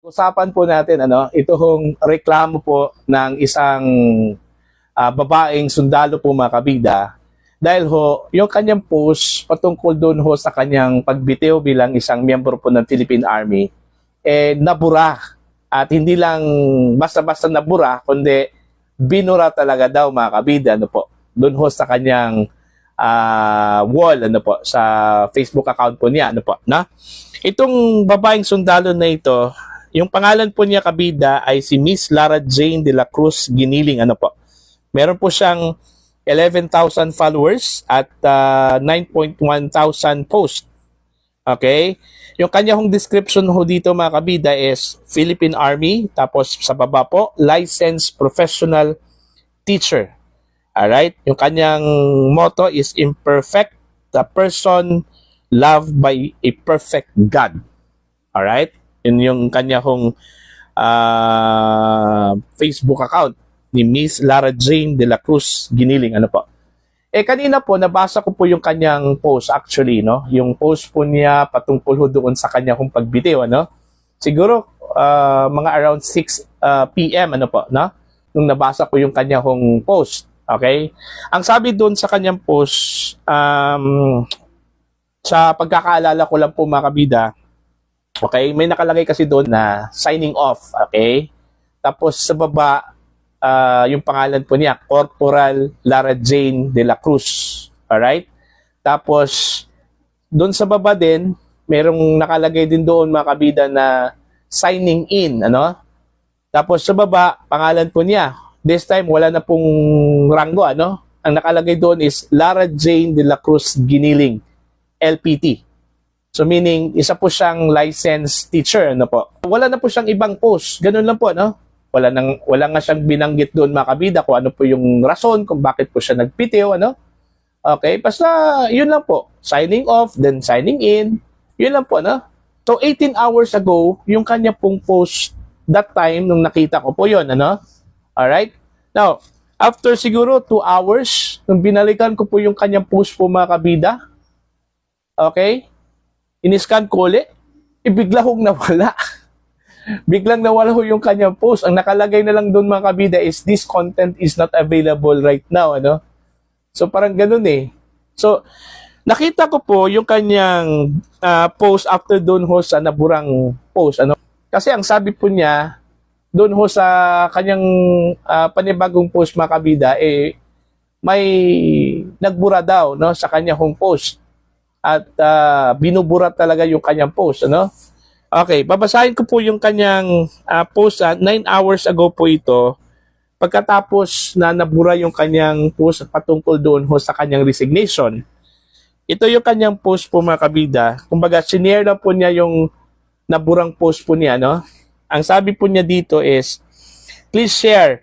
Usapan po natin itong reklamo po ng isang babaeng sundalo po mga kabida dahil ho yung kanyang post patungkol doon ho sa kanyang pagbitiw bilang isang miyembro po ng Philippine Army nabura at hindi lang basta-basta nabura kundi binura talaga daw mga kabida po doon ho sa kanyang wall po sa Facebook account po niya na itong babaeng sundalo na ito. Yung pangalan po niya kabida ay si Miss Lara Jane de la Cruz Giniling. Meron po siyang 11,000 followers at 9.1 thousand posts. Okay? Yung kanya hong description ho dito mga kabida is Philippine Army. Tapos sa baba po, licensed professional teacher. Alright? Yung kanyang motto is imperfect, the person loved by a perfect God. Alright? Yun yung kanya hong Facebook account ni Miss Lara Jane de la Cruz Giniling. Kanina po, nabasa ko po yung kanyang post actually, no? Yung post po niya patungkol ho doon sa kanya hong pagbitiw, Siguro, mga around 6 p.m., no? Nung nabasa ko yung kanya hong post, okay? Ang sabi doon sa kanyang post, sa pagkakaalala ko lang po mga kabida, okay, may nakalagay kasi doon na signing off, okay? Tapos sa baba, yung pangalan po niya, Corporal Lara Jane de la Cruz. Alright? Tapos, doon sa baba din, merong nakalagay din doon mga kabida na signing in, Tapos sa baba, pangalan po niya. This time, wala na pong ranggo, Ang nakalagay doon is Lara Jane de la Cruz Giniling, LPT. So meaning, isa po siyang licensed teacher, po. Wala na po siyang ibang post. Ganun lang po, Wala nga siyang binanggit doon mga kabida kung ano po yung rason kung bakit po siya nagpitiw, Okay, basta yun lang po. Signing off, then signing in. Yun lang po, So 18 hours ago, yung kanya pong post that time nung nakita ko po yun, Alright? Now, after siguro 2 hours, nung binalikan ko po yung kanyang post po mga kabida, okay? In-scan ko ulit, bigla hong nawala. Biglang nawala ho yung kanyang post. Ang nakalagay na lang doon mga kabida is this content is not available right now, So parang ganun eh. So nakita ko po yung kanyang post after doon ho sa naburang post, Kasi ang sabi po niya doon ho sa kanyang panibagong post mga kabida may nagbura daw sa kanyang home post. At binubura talaga yung kanyang post, Okay, babasahin ko po yung kanyang post 9 hours ago po ito. Pagkatapos na nabura yung kanyang post patungkol doon ho sa kanyang resignation. Ito yung kanyang post po mga kabida. Kumbaga, sinare lang po niya yung naburang post po niya, Ang sabi po niya dito is, please share.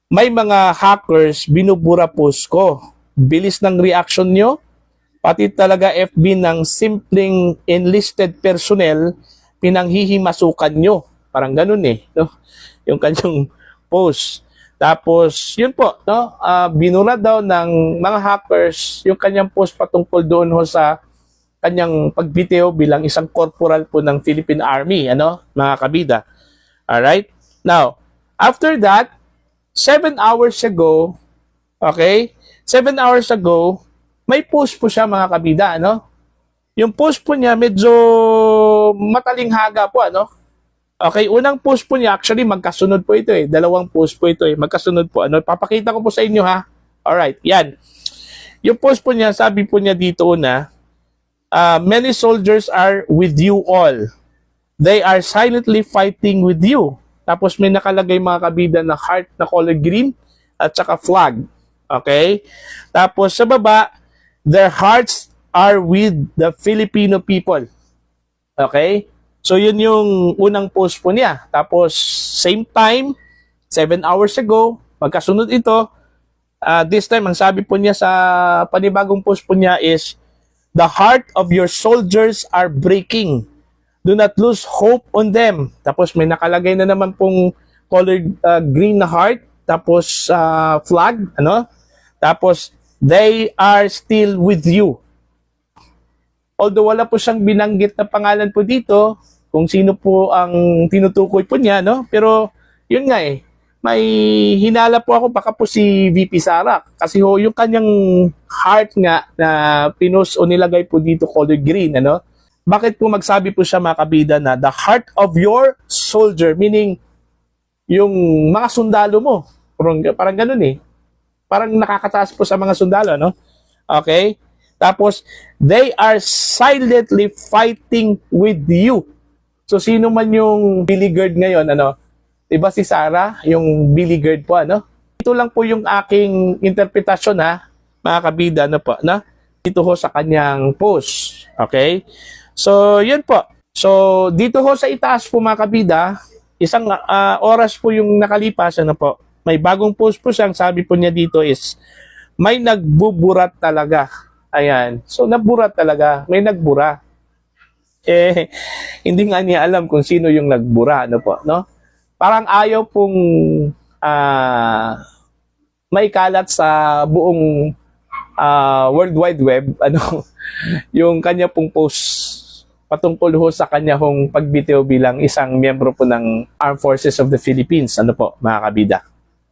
May mga hackers binubura post ko. Bilis ng reaction nyo. Pati talaga FB ng simpleng enlisted personnel, pinanghihimasukan nyo. Parang ganun yung kanyang post. Tapos, yun po, binura daw ng mga hackers yung kanyang post patungkol doon ho sa kanyang pagbitiw bilang isang corporal po ng Philippine Army, mga kabida. Alright? Now, after that, 7 hours ago, okay, 7 hours ago, may post po siya mga kabida, Yung post po niya medyo matalinghaga po, Okay, unang post po niya, actually magkasunod po ito Dalawang post po ito magkasunod po, Papakita ko po sa inyo ha. Alright, yan. Yung post po niya, sabi po niya dito na, many soldiers are with you all. They are silently fighting with you. Tapos may nakalagay mga kabida na heart na color green at saka flag. Okay? Tapos sa baba, their hearts are with the Filipino people. Okay? So yun yung unang post po niya. Tapos same time, 7 hours ago, magkasunod ito. This time, ang sabi po niya sa panibagong post po niya is, the heart of your soldiers are breaking. Do not lose hope on them. Tapos may nakalagay na naman pong colored green na heart. Tapos flag, Tapos, they are still with you. Although wala po siyang binanggit na pangalan po dito, kung sino po ang tinutukoy po niya, no? Pero yun nga eh, may hinala po ako baka po si VP Sara kasi ho yung kanyang heart nga na pinost o nilagay po dito color green, ano? Bakit po magsabi po siya mga kabida na the heart of your soldier, meaning yung mga sundalo mo. Parang ganun eh. Parang nakakataas po sa mga sundalo, no? Okay? Tapos, they are silently fighting with you. So, sino man yung Billy Gird ngayon, ano? Diba si Sara, yung Billy Gird po, ano? Ito lang po yung aking interpretasyon, ha? Mga kabida, ano po, na? Dito ho sa kanyang post. Okay? So, yun po. So, dito ho sa itaas po, mga kabida, isang oras po yung nakalipas, ano po? May bagong post po siyang sabi po niya dito is, may nagbuburat talaga. Ayan. So, naburat talaga. May nagbura. Eh, hindi nga niya alam kung sino yung nagbura. Ano po, no? Parang ayaw pong may kalat sa buong World Wide Web, ano, yung kanya pong post patungkol ho sa kanya hong pagbitiw bilang isang miyembro po ng Armed Forces of the Philippines. Ano po, mga kabida.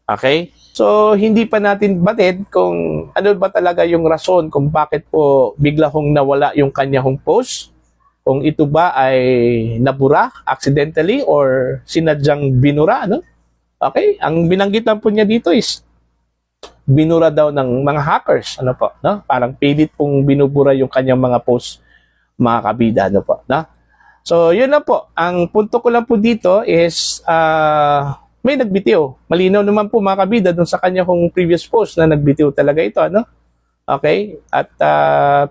Okay? So, hindi pa natin batid kung ano ba talaga yung rason kung bakit po bigla hong nawala yung kanya hong post. Kung ito ba ay nabura accidentally or sinadyang binura, no? Okay? Ang binanggit lang po niya dito is binura daw ng mga hackers, ano po, no? Parang pilit pong binubura yung kanyang mga post, mga kabida, ano po, no? So, yun lang po. Ang punto ko lang po dito is may nagbitiw. Malinaw naman po mga kabida dun sa kanya kong previous post na nagbitiw talaga ito, ano? Okay? At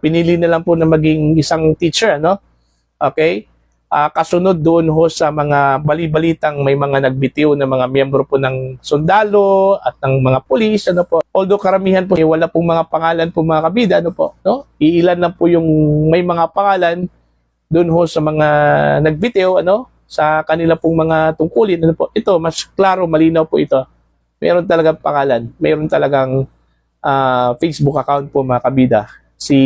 pinili na lang po na maging isang teacher, ano? Okay? Kasunod doon ho sa mga bali-balitang may mga nagbitiw na mga miyembro po ng sundalo at ng mga pulis, ano po. Although karamihan po, wala pong mga pangalan po mga kabida, ano po, no? Iilan lang po yung may mga pangalan doon ho sa mga nagbitiw, ano? Sa kanila pong mga tungkulin, ano po. Ito, mas klaro, malinaw po ito. Mayroon talagang pangalan. Mayroon talagang Facebook account po mga kabida. Si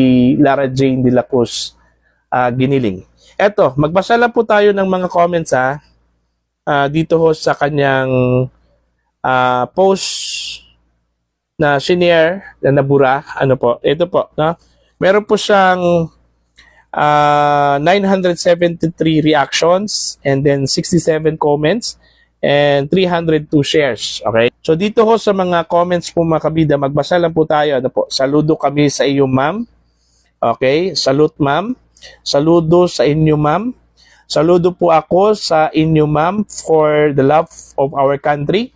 Lara Jane de la Cruz Giniling. Eto, magbasa lang po tayo ng mga comments dito ho sa kanyang post na senior na nabura. Ano po, ito po. No? Meron po siyang 973 reactions and then 67 comments and 302 shares. Okay? So dito ho sa mga comments po mga kabida, magbasa lang po tayo. Ano po? Saludo kami sa iyo, ma'am. Okay? Salute, ma'am. Saludo sa inyo, ma'am. Saludo po ako sa inyo, ma'am, for the love of our country.